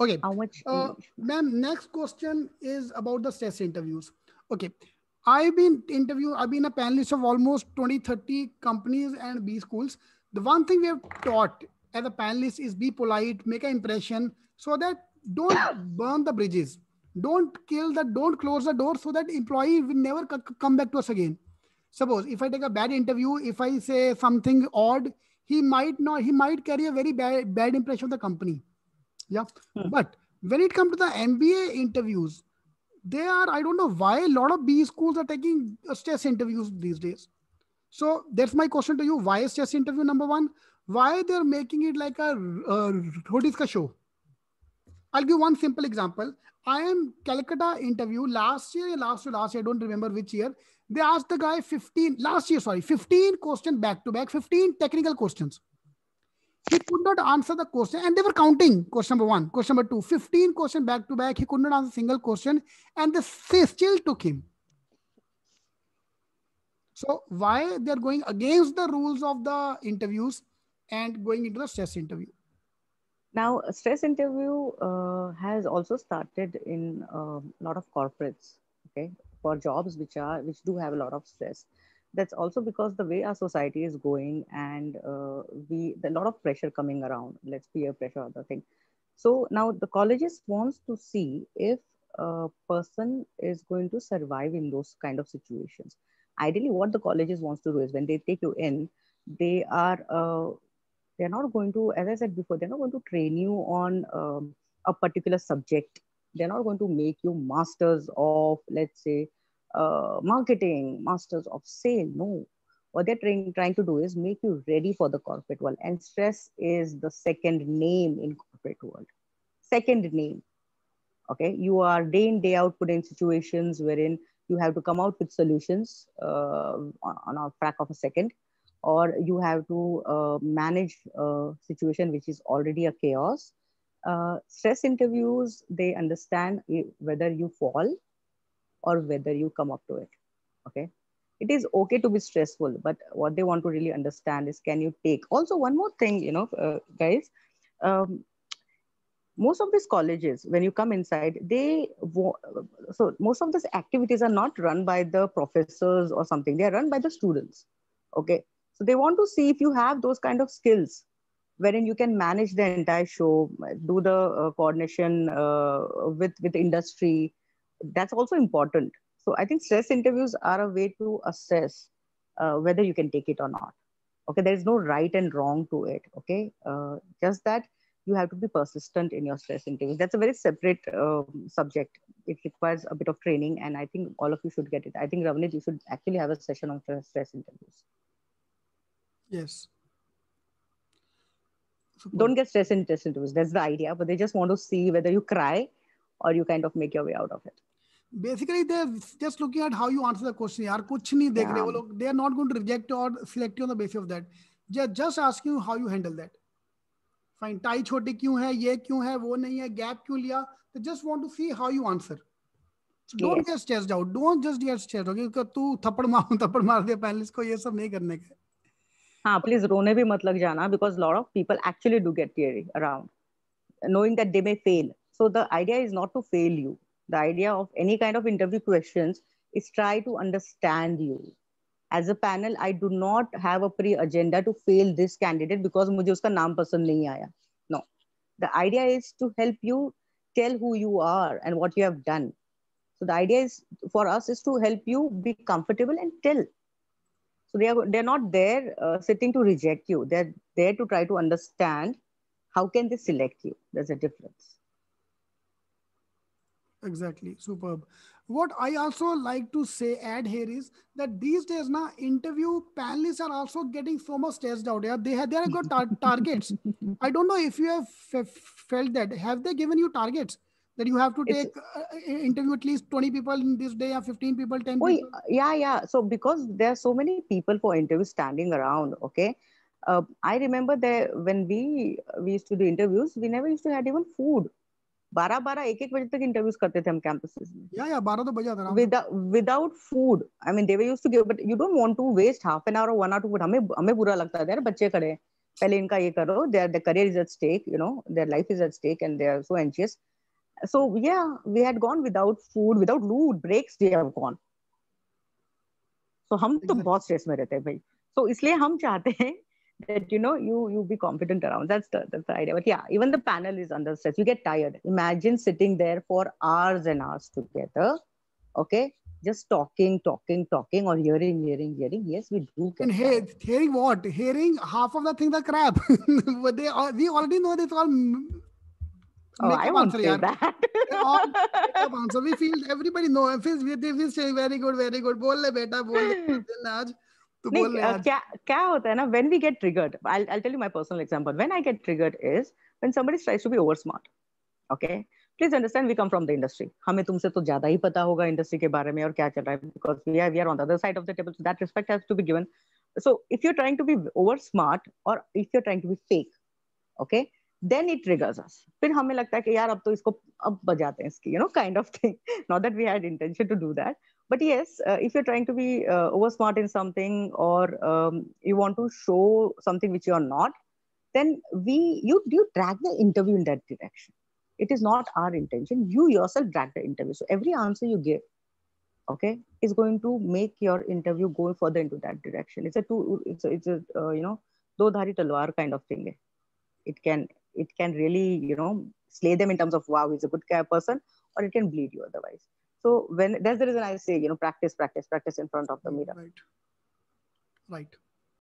Okay. How much? Ma'am, next question is about the stress interviews. Okay. I've been a panelist of almost 20, 30 companies and B schools. The one thing we have taught as a panelist is be polite, make an impression so that don't burn the bridges. Don't close the door so that employee will never come back to us again. Suppose if I take a bad interview, if I say something odd, he might carry a very bad impression of the company. Yeah. But when it comes to the MBA interviews, I don't know why a lot of B schools are taking stress interviews these days. So that's my question to you. Why is stress interview number one? Why they're making it like a Rodis ka show? I'll give one simple example. I am Calcutta interview last year, last year, I don't remember which year. They asked the guy 15 questions back to back, 15 technical questions. He could not answer the question, and they were counting question number one, question number two, 15 questions back to back. He could not answer a single question, and they still took him. So why they're going against the rules of the interviews and going into the stress interview? Now, a stress interview has also started in a lot of corporates, okay, for jobs which do have a lot of stress. That's also because the way our society is going, and a lot of pressure coming around. Let's peer pressure, other thing. So now the colleges wants to see if a person is going to survive in those kind of situations. Ideally, what the colleges wants to do is when they take you in, they are they're not going to, as I said before, they're not going to train you on a particular subject. They're not going to make you masters of, let's say, marketing, masters of sale. No. What they're trying to do is make you ready for the corporate world. And stress is the second name in corporate world. Second name. Okay. You are day in, day out put in situations wherein you have to come out with solutions on a crack of a second, or you have to manage a situation which is already a chaos. Stress interviews, they understand whether you fall or whether you come up to it. Okay. It is okay to be stressful, but what they want to really understand is, can you take? Also, one more thing, guys, most of these colleges, when you come inside, so most of these activities are not run by the professors or something. They are run by the students. Okay. So they want to see if you have those kind of skills wherein you can manage the entire show, do the coordination with industry. That's also important. So I think stress interviews are a way to assess whether you can take it or not. Okay, there is no right and wrong to it. Okay, just that you have to be persistent in your stress interviews. That's a very separate subject. It requires a bit of training, and I think all of you should get it. I think Ravneet, you should actually have a session on stress interviews. Yes. Don't get stress in test interviews. That's the idea. But they just want to see whether you cry or you kind of make your way out of it. Basically, they're just looking at how you answer the question. Yaar, kuch nahi dekh rahe wo log. They are not going to reject or select you on the basis of that. Just asking you how you handle that. Fine, tie छोटी क्यों है, ये क्यों है, वो नहीं है, gap क्यों लिया. They just want to see how you answer. So don't get stressed out. Don't just get stressed out. क्योंकि तू थप्पड़ मार दे पैनलिस्ट को, ये सब नहीं करने का. हाँ, please रोने भी मत लग जाना, because a lot of people actually do get teary around, knowing that they may fail. So the idea is not to fail you. The idea of any kind of interview questions is try to understand you. As a panel, I do not have a pre-agenda to fail this candidate because मुझे उसका नाम पसंद नहीं आया. No. The idea is to help you tell who you are and what you have done. So the idea is for us is to help you be comfortable and tell. So they're not there sitting to reject you. They're there to try to understand how can they select you. There's a difference. Exactly. Superb. What I also like to add here is that these days now interview panelists are also getting so much stressed out. Yeah, they have got targets. I don't know if you have felt that. Have they given you targets that you have to take interview at least 20 people in this day, or 15 people, 10 people? Yeah. So because there are so many people for interviews standing around, okay. I remember that when we used to do interviews, we never used to have even food. 12 1 बजे तक interviews करते थे हम campuses में. Yeah, 12 तो बजा था. Without food. I mean, they were used to give, but you don't want to waste half an hour or 1 hour to food. हमें बुरा लगता है यार, बच्चे खड़े. पहले इनका ये करो, their career is at stake, you know, their life is at stake and they are so anxious. So yeah, we had gone without food, without loot breaks, we have gone. So हम तो Exactly. बहुत stress में रहते हैं भाई. So इसलिए हम चाहते हैं that you know you be confident around. That's the idea. But yeah, even the panel is under stress. You get tired. Imagine sitting there for hours and hours together. Okay, just talking or hearing. Yes, we do get And tired. hearing what? Hearing half of the things are crap. But we already know it's all Oh, I makeup won't answer, say yaar. that. They're all makeup answer. We feel everybody know. They will say very good, very good. बोल ले बेटा, बोल ले आज. तो नहीं, बोल ले आज. क्या होता है ना, when we get triggered, I'll tell you my personal example. When I get triggered is when somebody tries to be over smart. Okay, please understand we come from the industry. हमें तुमसे तो ज्यादा ही पता होगा इंडस्ट्री के बारे में और क्या चल रहा है, because we are on the other side of the table, so that respect has to be given. So if you're trying to be over smart or if you're trying to be fake, okay, then it triggers us. फिर हमें लगता है कि यार अब तो इसको अब बजाते हैं इसकी, you know, kind of thing. Not that we had intention to do that, but yes, if you're trying to be over smart in something or you want to show something which you are not, then you drag the interview in that direction. It is not our intention. You yourself drag the interview. So every answer you give, okay, is going to make your interview go further into that direction. It's a you know, do dhari talwar kind of thing. It can really, you know, slay them in terms of wow, he's a good person, or it can bleed you otherwise. So when that's the reason I say, you know, practice in front of the mirror. Right. Right.